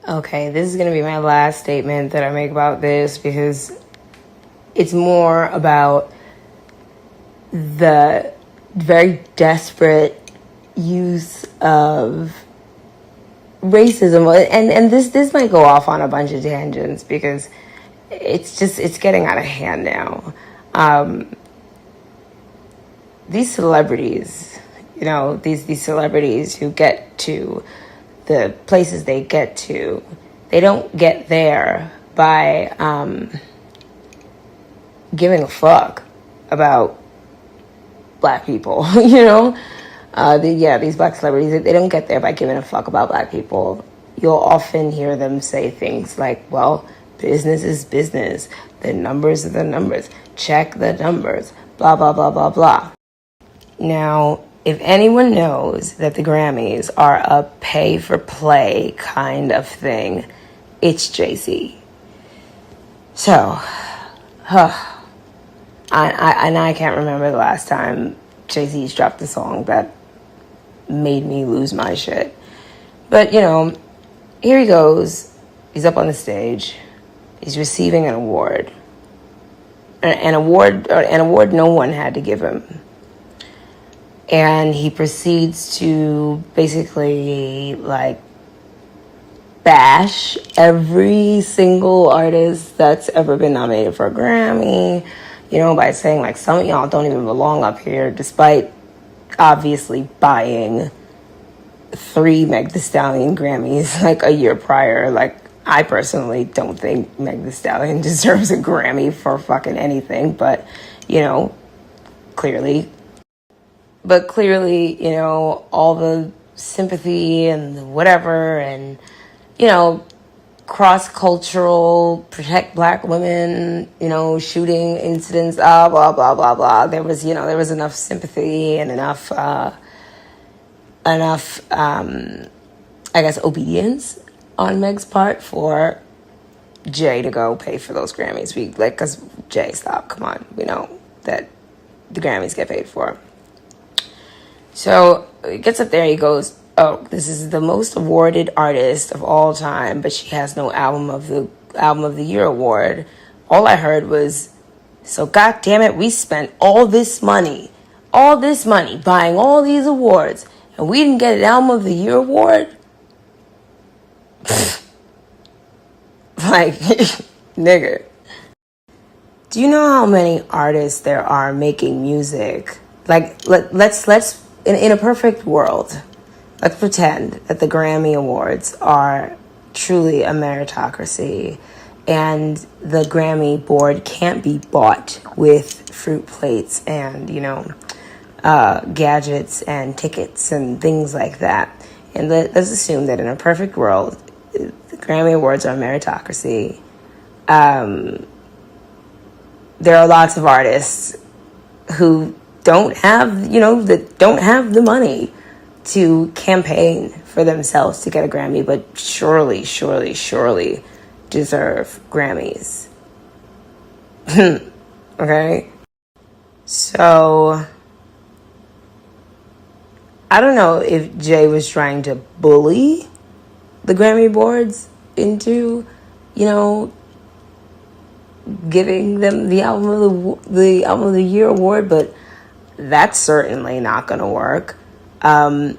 Okay, this is going to be my last statement that I make about this because it's more about the very desperate use of racism. And this might go off on a bunch of tangents because it's getting out of hand now. These celebrities, these celebrities who get to the places they get to, they don't get there by giving a fuck about black people, these black celebrities, they don't get there by giving a fuck about black people. You'll often hear them say things like, well, business is business. The numbers are the numbers. Check the numbers. Blah, blah, blah, blah, blah. Now, if anyone knows that the Grammys are a pay-for-play kind of thing, it's Jay-Z. So, I can't remember the last time Jay-Z's dropped a song that made me lose my shit. But, here he goes. He's up on the stage. He's receiving an award. An award no one had to give him. And he proceeds to basically, bash every single artist that's ever been nominated for a Grammy, by saying, some of y'all don't even belong up here, despite obviously buying 3 Meg Thee Stallion Grammys, a year prior. I personally don't think Meg Thee Stallion deserves a Grammy for fucking anything, but, clearly... But clearly, all the sympathy and the whatever and, cross-cultural, protect black women, shooting incidents, blah, blah, blah, blah. There was enough sympathy and enough, obedience on Meg's part for Jay to go pay for those Grammys. Because Jay, stop, come on. We know that the Grammys get paid for. So he gets up there, he goes, oh, this is the most awarded artist of all time, but she has no album of the year award. All I heard was, so God damn it, we spent all this money buying all these awards, and we didn't get an album of the year award? Nigga. Do you know how many artists there are making music? Let's in a perfect world, let's pretend that the Grammy Awards are truly a meritocracy and the Grammy board can't be bought with fruit plates and, gadgets and tickets and things like that. And let's assume that in a perfect world, the Grammy Awards are a meritocracy. There are lots of artists who don't have the money to campaign for themselves to get a Grammy, but surely deserve Grammys. Okay? So, I don't know if Jay was trying to bully the Grammy boards into, giving them the album of the year award, but that's certainly not going to work. And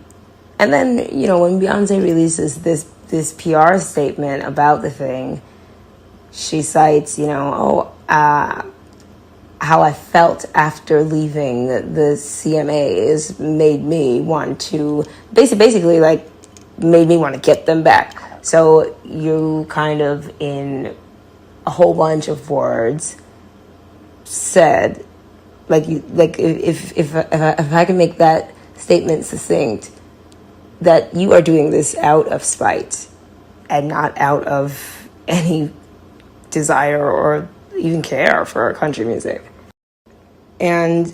then, when Beyoncé releases this PR statement about the thing, she cites, how I felt after leaving the CMAs made me want to, basically made me want to get them back. So you kind of, in a whole bunch of words, said, if I can make that statement succinct, that you are doing this out of spite and not out of any desire or even care for country music. And,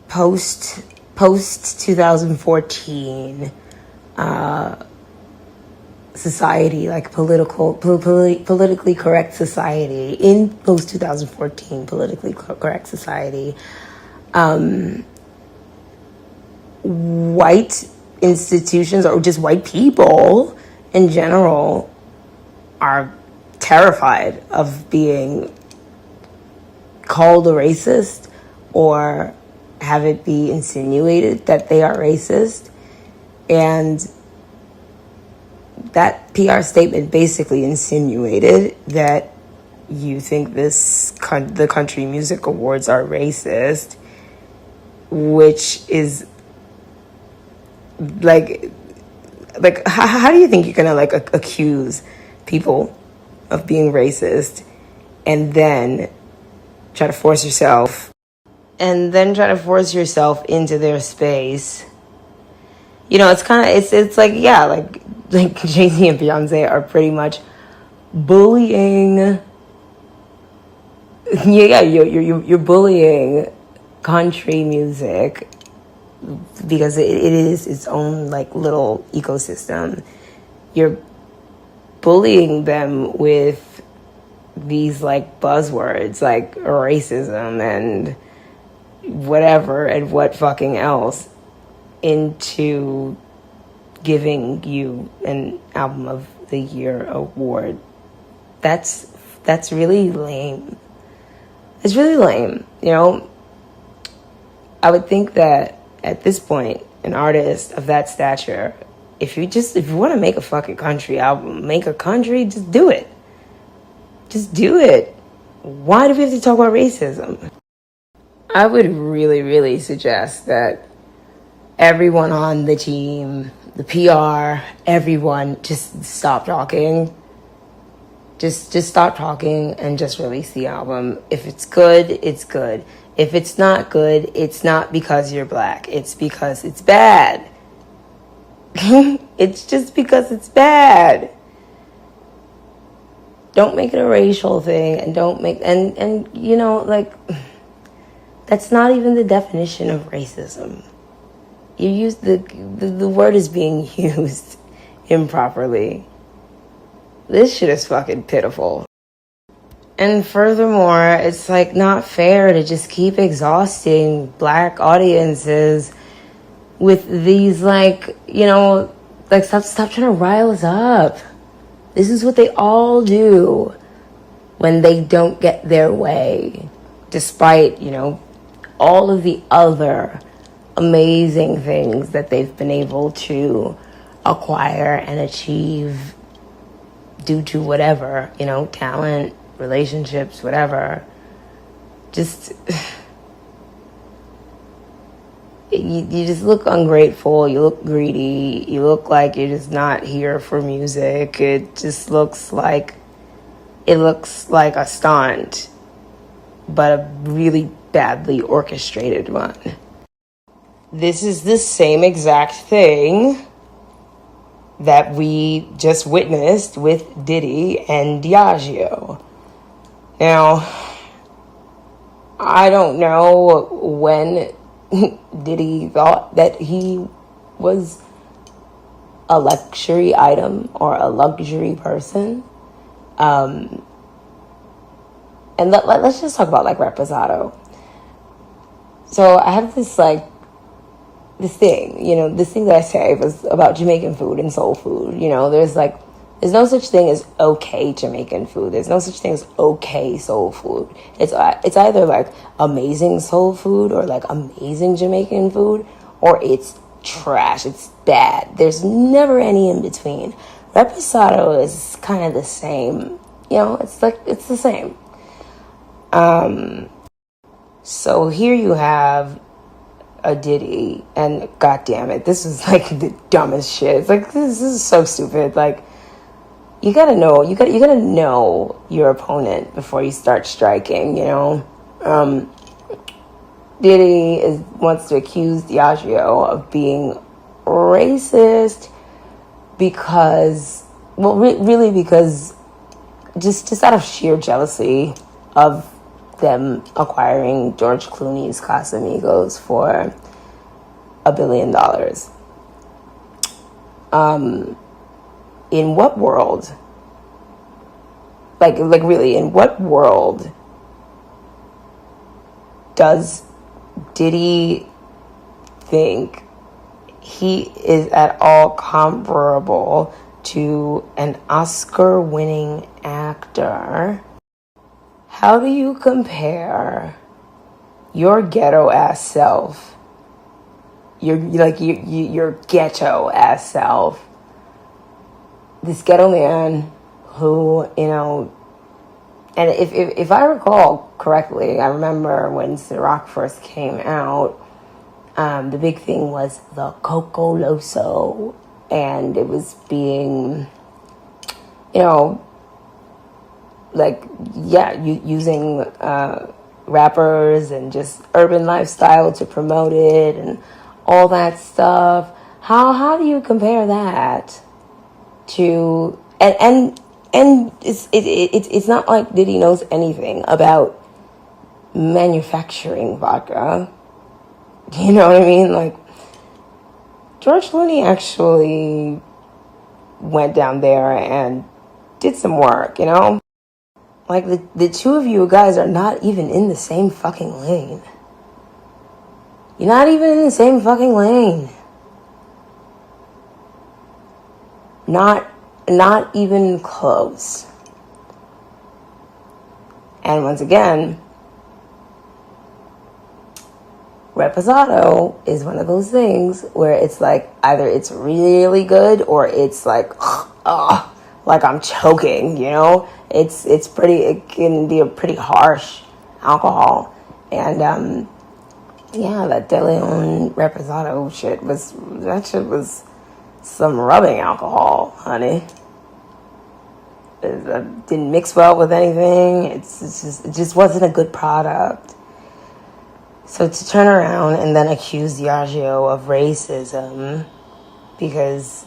post 2014 society, politically correct society, in post 2014 politically correct society, white institutions or just white people in general are terrified of being called a racist or have it be insinuated that they are racist. And that PR statement basically insinuated that you think the Country Music Awards are racist, which is like how do you think you're gonna like accuse people of being racist and then try to force yourself into their space? You know, it's kind of it's like, yeah, like Jay-Z and Beyonce are pretty much bullying. Yeah, you're bullying country music because it is its own like little ecosystem. You're bullying them with these like buzzwords like racism and whatever and what fucking else into giving you an Album of the Year award. That's really lame. It's really lame, you know. I would think that at this point, an artist of that stature, if you want to make a fucking country album, make a country, just do it. Just do it. Why do we have to talk about racism? I would really, really suggest that everyone on the team, the PR, everyone, just stop talking. Just stop talking and just release the album. If it's good, it's good. If it's not good, it's not because you're black. It's because it's bad. It's just because it's bad. Don't make it a racial thing, and don't make and you know, like, that's not even the definition of racism. You use the word is being used improperly. This shit is fucking pitiful. And furthermore, it's like not fair to just keep exhausting black audiences with these, like, you know, like stop trying to rile us up. This is what they all do when they don't get their way, despite, you know, all of the other amazing things that they've been able to acquire and achieve due to whatever, you know, talent, relationships, whatever. Just you just look ungrateful, you look greedy, you look like you're just not here for music. It just looks like a stunt, but a really badly orchestrated one. This is the same exact thing that we just witnessed with Diddy and Diageo. Now, I don't know when Diddy thought that he was a luxury item or a luxury person. And let's just talk about like Reposado. So I have this thing that I say was about Jamaican food and soul food. You know, there's no such thing as okay Jamaican food. There's no such thing as okay soul food. It's either like amazing soul food or like amazing Jamaican food, or it's trash. It's bad. There's never any in between. Reposado is kind of the same. You know, it's the same. So here you have a Diddy, and god damn it, this is like the dumbest shit. It's like, this is so stupid. Like, you gotta know your opponent before you start striking, you know. Diddy wants to accuse Diageo of being racist because, well, really because just out of sheer jealousy of them acquiring George Clooney's Casamigos for $1 billion. In what world? Like really, in what world does Diddy think he is at all comparable to an Oscar-winning actor, how do you compare your ghetto-ass self, your ghetto-ass self, this ghetto man who, and if I recall correctly, I remember when Ciroc first came out, the big thing was the Coco Loso, and it was being, using rappers and just urban lifestyle to promote it and all that stuff. How do you compare that to and it's not like Diddy knows anything about manufacturing vodka. You know what I mean? Like, George Clooney actually went down there and did some work, Like, the two of you guys are not even in the same fucking lane. You're not even in the same fucking lane. Not even close. And once again, Reposado is one of those things where it's like either it's really good or it's like, like I'm choking, it can be a pretty harsh alcohol. And that De Leon Reposado shit was some rubbing alcohol, honey. It didn't mix well with anything. It just wasn't a good product. So to turn around and then accuse Diageo of racism because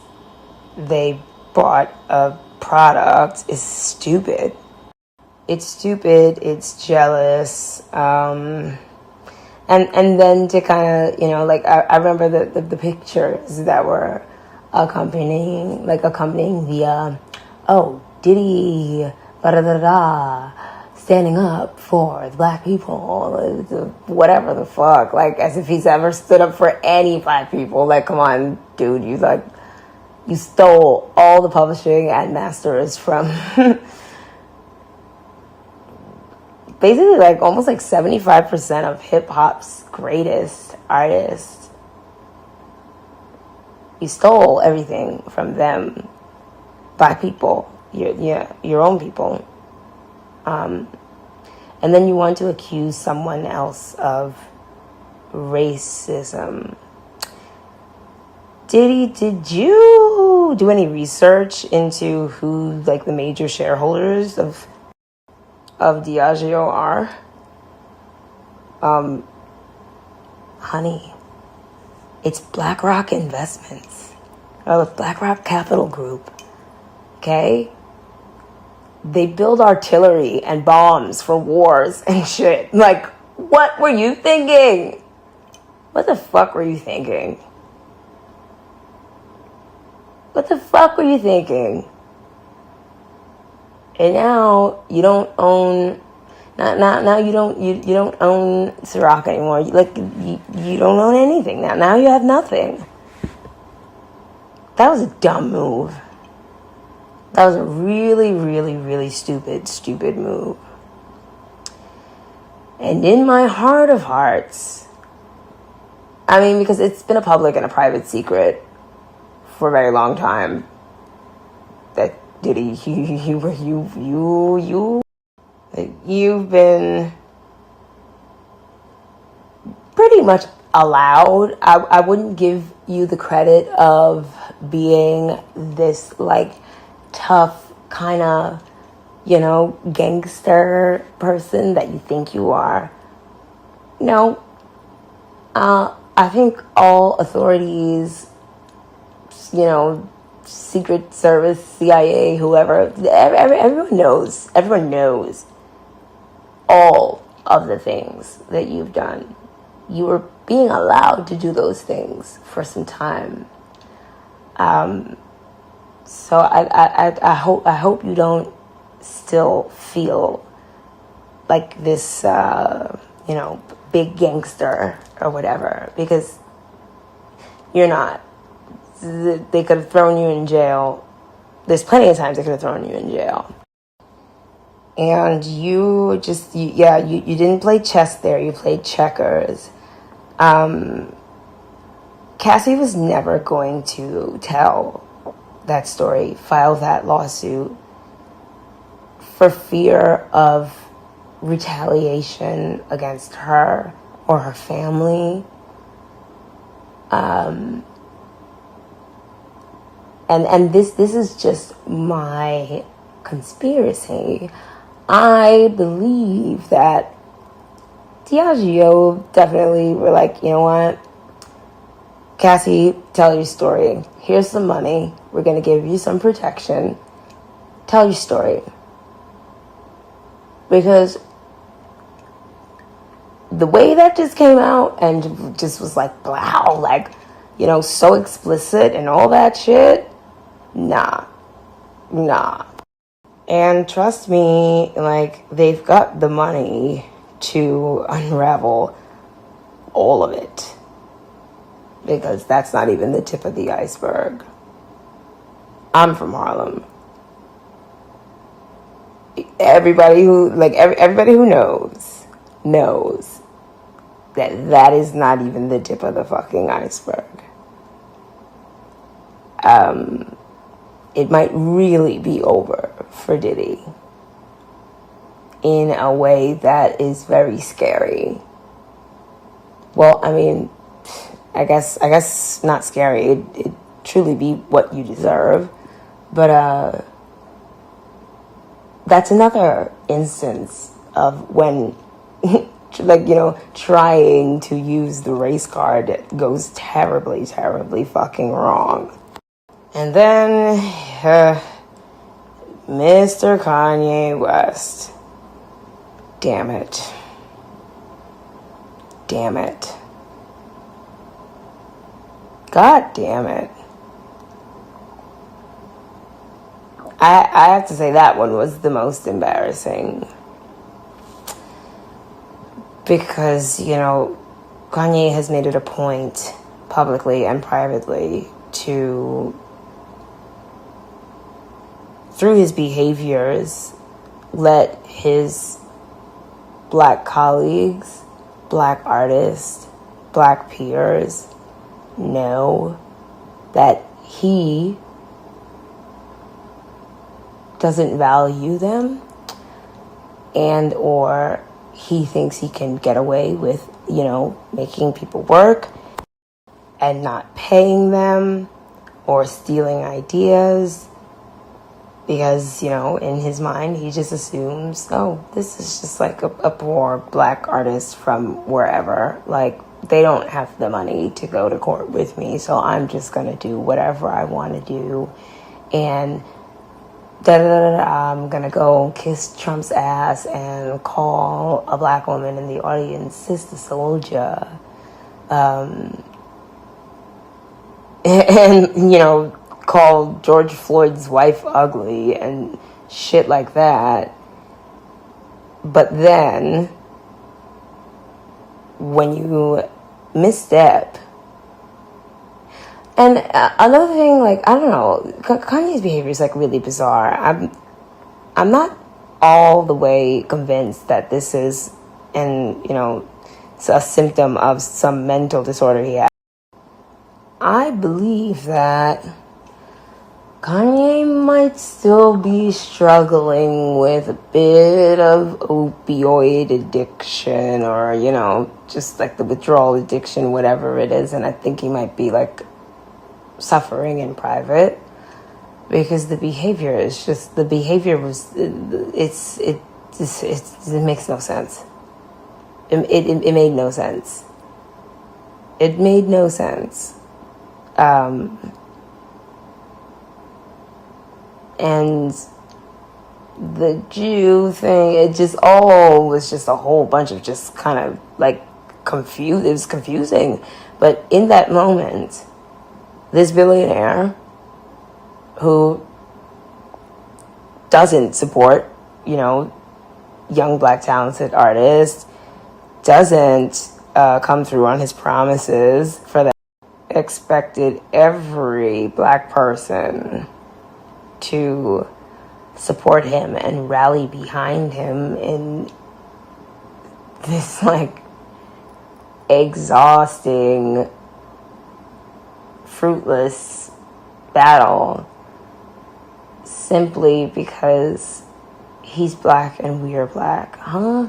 they bought a product is stupid. It's stupid. It's jealous. And then to kind of, I remember the pictures that were accompanying the, Diddy, standing up for the black people, whatever the fuck, like as if he's ever stood up for any black people. Like, come on, dude, you stole all the publishing and masters from basically like almost like 75% of hip hop's greatest artists. You stole everything from them, black people, your own people. And then you want to accuse someone else of racism. Diddy, did you do any research into who like the major shareholders of Diageo are? Honey, it's BlackRock Investments, or the BlackRock Capital Group. Okay? They build artillery and bombs for wars and shit. Like, what were you thinking? What the fuck were you thinking? What the fuck were you thinking? And now you don't own. Now you don't own Ciroc anymore. You don't own anything now. Now you have nothing. That was a dumb move. That was a really, really, really stupid move. And in my heart of hearts, I mean, because it's been a public and a private secret for a very long time that Diddy, you've been pretty much allowed. I wouldn't give you the credit of being this like tough kind of, gangster person that you think you are. No. I think all authorities, Secret Service, CIA, whoever, everyone knows. Everyone knows all of the things that you've done. You were being allowed to do those things for some time. So I hope you don't still feel like this, big gangster or whatever, because you're not. They could have thrown you in jail there's plenty of times they could have thrown you in jail. And you didn't play chess there. You played checkers. Cassie was never going to tell that story, file that lawsuit, for fear of retaliation against her or her family. And this is just my conspiracy. I believe that Diageo definitely were like, you know what, Cassie, tell your story. Here's some money. We're going to give you some protection. Tell your story. Because the way that just came out and just was like, wow, like, you know, so explicit and all that shit. Nah. And trust me, like, they've got the money to unravel all of it. Because that's not even the tip of the iceberg. I'm from Harlem. Everybody who knows that is not even the tip of the fucking iceberg. It might really be over for Diddy in a way that is very scary. Well, I mean, I guess not scary. It truly be what you deserve. But that's another instance of when, like, you know, trying to use the race card goes terribly, terribly fucking wrong. And then, Mr. Kanye West. Damn it. God damn it. I have to say that one was the most embarrassing. Because, you know, Kanye has made it a point, publicly and privately, to, through his behaviors, let his black colleagues, black artists, black peers know that he doesn't value them, and or he thinks he can get away with, you know, making people work and not paying them or stealing ideas, because, you know, in his mind he just assumes, oh, this is just like a poor black artist from wherever, like, they don't have the money to go to court with me, so I'm just gonna do whatever I want to do, and I'm gonna go kiss Trump's ass and call a black woman in the audience Sister Soldier, and you know, call George Floyd's wife ugly and shit like that. But then when you misstep, and another thing, like, I don't know, Kanye's behavior is, like, really bizarre. I'm not all the way convinced that this is, you know, a symptom of some mental disorder he has. I believe that Kanye might still be struggling with a bit of opioid addiction, or, you know, just like the withdrawal addiction, whatever it is, and I think he might be, like, suffering in private, because the behavior was it makes no sense. It made no sense. It made no sense. And the Jew thing, it just all was just a whole bunch of just kind of like confused. It was confusing, but in that moment, this billionaire who doesn't support, you know, young black talented artists, doesn't come through on his promises for that, expected every black person to support him and rally behind him in this, like, exhausting, fruitless battle simply because he's black and we are black. Huh?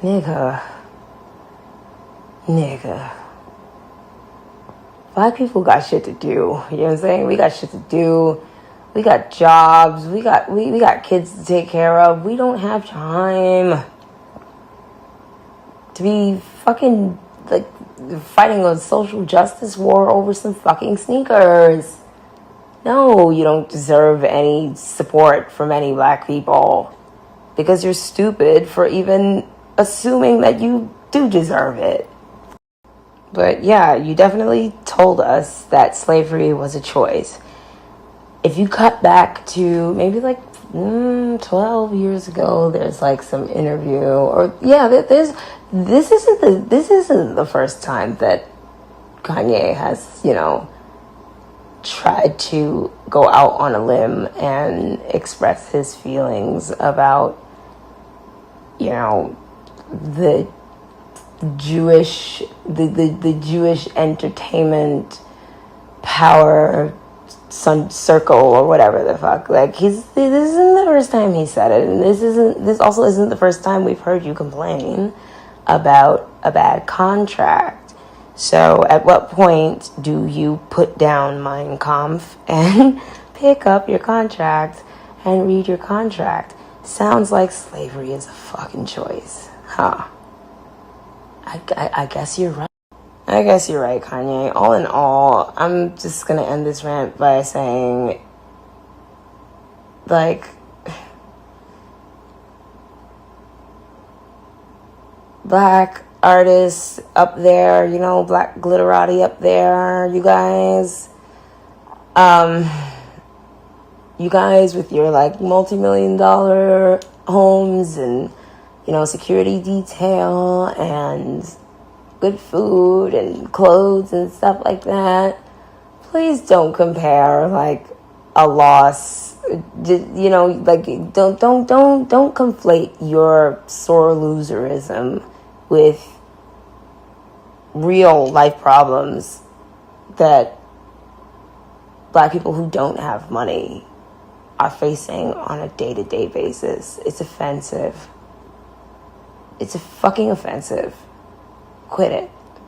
Nigga. Black people got shit to do. You know what I'm saying? We got shit to do. We got jobs. We got kids to take care of. We don't have time to be fucking, like, fighting a social justice war over some fucking sneakers. No, you don't deserve any support from any black people because you're stupid for even assuming that you do deserve it. But yeah, you definitely told us that slavery was a choice. If you cut back to maybe like 12 years ago, there's like some interview, or yeah, this isn't the first time that Kanye has, you know, tried to go out on a limb and express his feelings about, you know, the Jewish entertainment power circle or whatever the fuck. Like, this isn't the first time he said it, and this also isn't the first time we've heard you complain about a bad contract. So at what point do you put down Mein Kampf and pick up your contract and read your contract? Sounds like slavery is a fucking choice. Huh. I guess you're right. I guess you're right, Kanye. All in all, I'm just going to end this rant by saying, like, black artists up there, you know, black glitterati up there, you guys. You guys with your, like, multi-million-dollar homes and, you know, security detail and good food and clothes and stuff like that. Please don't compare, like, a loss. You know, like, don't conflate your sore loserism with real life problems that black people who don't have money are facing on a day-to-day basis. It's offensive. It's fucking offensive. Quit it.